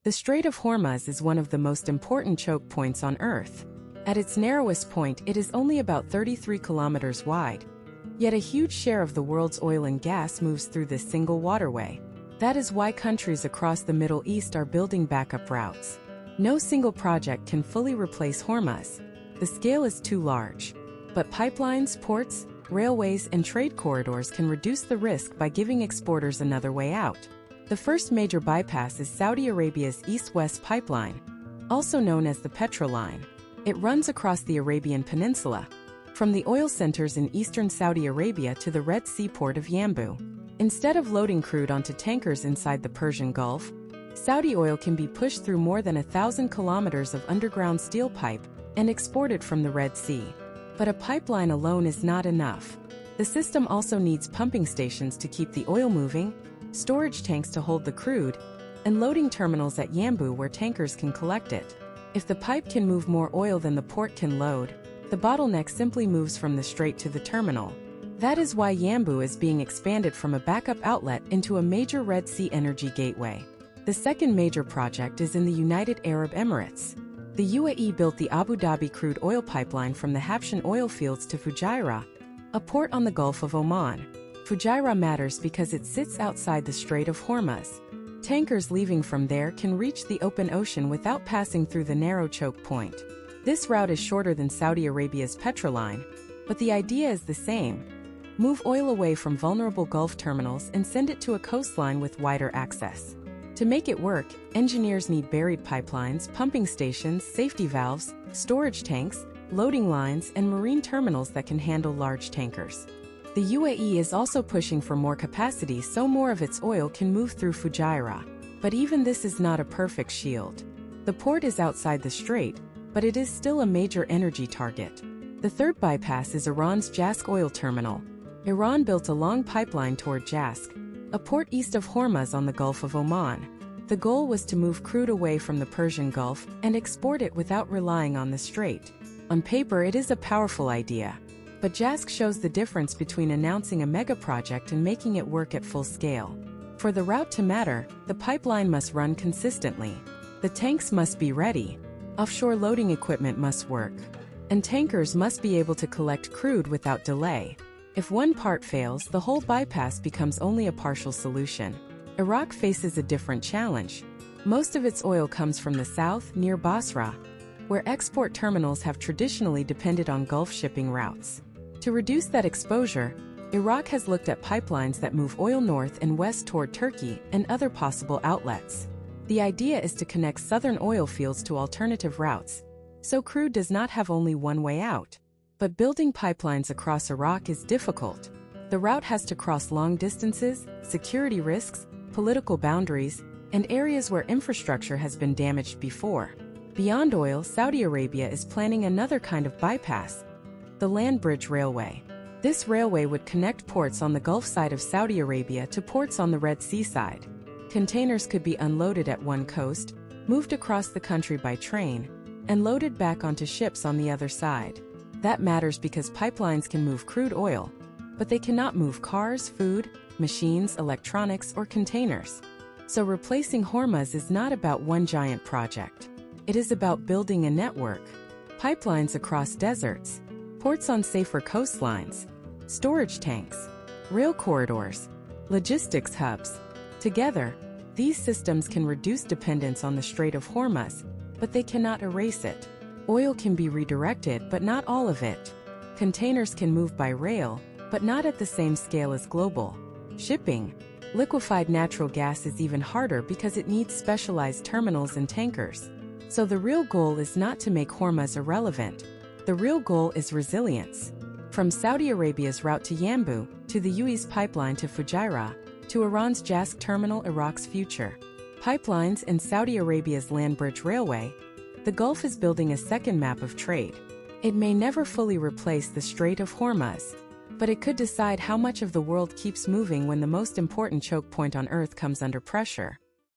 The Strait of Hormuz is one of the most important choke points on Earth. At its narrowest point, it is only about 33 kilometers wide. Yet a huge share of the world's oil and gas moves through this single waterway. That is why countries across the Middle East are building backup routes. No single project can fully replace Hormuz. The scale is too large. But pipelines, ports, railways, and trade corridors can reduce the risk by giving exporters another way out. The first major bypass is Saudi Arabia's East-West Pipeline, also known as the Petroline. It runs across the Arabian Peninsula, from the oil centers in eastern Saudi Arabia to the Red Sea port of Yanbu. Instead of loading crude onto tankers inside the Persian Gulf, Saudi oil can be pushed through more than 1,000 kilometers of underground steel pipe and exported from the Red Sea. But a pipeline alone is not enough. The system also needs pumping stations to keep the oil moving, storage tanks to hold the crude, and loading terminals at Yanbu where tankers can collect it. If the pipe can move more oil than the port can load, the bottleneck simply moves from the strait to the terminal. That is why Yanbu is being expanded from a backup outlet into a major Red Sea energy gateway. The second major project is in the United Arab Emirates. The UAE built the Abu Dhabi crude oil pipeline from the Habshan oil fields to Fujairah, a port on the Gulf of Oman. Fujairah matters because it sits outside the Strait of Hormuz. Tankers leaving from there can reach the open ocean without passing through the narrow choke point. This route is shorter than Saudi Arabia's Petroline, but the idea is the same. Move oil away from vulnerable Gulf terminals and send it to a coastline with wider access. To make it work, engineers need buried pipelines, pumping stations, safety valves, storage tanks, loading lines, and marine terminals that can handle large tankers. The UAE is also pushing for more capacity so more of its oil can move through Fujairah. But even this is not a perfect shield. The port is outside the strait, but it is still a major energy target. The third bypass is Iran's Jask oil terminal. Iran built a long pipeline toward Jask, a port east of Hormuz on the Gulf of Oman. The goal was to move crude away from the Persian Gulf and export it without relying on the strait. On paper, it is a powerful idea. But Jask shows the difference between announcing a mega project and making it work at full scale. For the route to matter, the pipeline must run consistently. The tanks must be ready. Offshore loading equipment must work. And tankers must be able to collect crude without delay. If one part fails, the whole bypass becomes only a partial solution. Iraq faces a different challenge. Most of its oil comes from the south, near Basra, where export terminals have traditionally depended on Gulf shipping routes. To reduce that exposure, Iraq has looked at pipelines that move oil north and west toward Turkey and other possible outlets. The idea is to connect southern oil fields to alternative routes, so crude does not have only one way out. But building pipelines across Iraq is difficult. The route has to cross long distances, security risks, political boundaries, and areas where infrastructure has been damaged before. Beyond oil, Saudi Arabia is planning another kind of bypass, the Land Bridge Railway. This railway would connect ports on the Gulf side of Saudi Arabia to ports on the Red Sea side. Containers could be unloaded at one coast, moved across the country by train, and loaded back onto ships on the other side. That matters because pipelines can move crude oil, but they cannot move cars, food, machines, electronics, or containers. So replacing Hormuz is not about one giant project. It is about building a network. Pipelines across deserts, ports on safer coastlines, storage tanks, rail corridors, logistics hubs. Together, these systems can reduce dependence on the Strait of Hormuz, but they cannot erase it. Oil can be redirected, but not all of it. Containers can move by rail, but not at the same scale as global shipping. Liquefied natural gas is even harder because it needs specialized terminals and tankers. So the real goal is not to make Hormuz irrelevant. The real goal is resilience. From Saudi Arabia's route to Yanbu, to the UAE's pipeline to Fujairah, to Iran's Jask terminal, Iraq's future. Pipelines and Saudi Arabia's Land Bridge Railway, the Gulf is building a second map of trade. It may never fully replace the Strait of Hormuz, but it could decide how much of the world keeps moving when the most important choke point on Earth comes under pressure.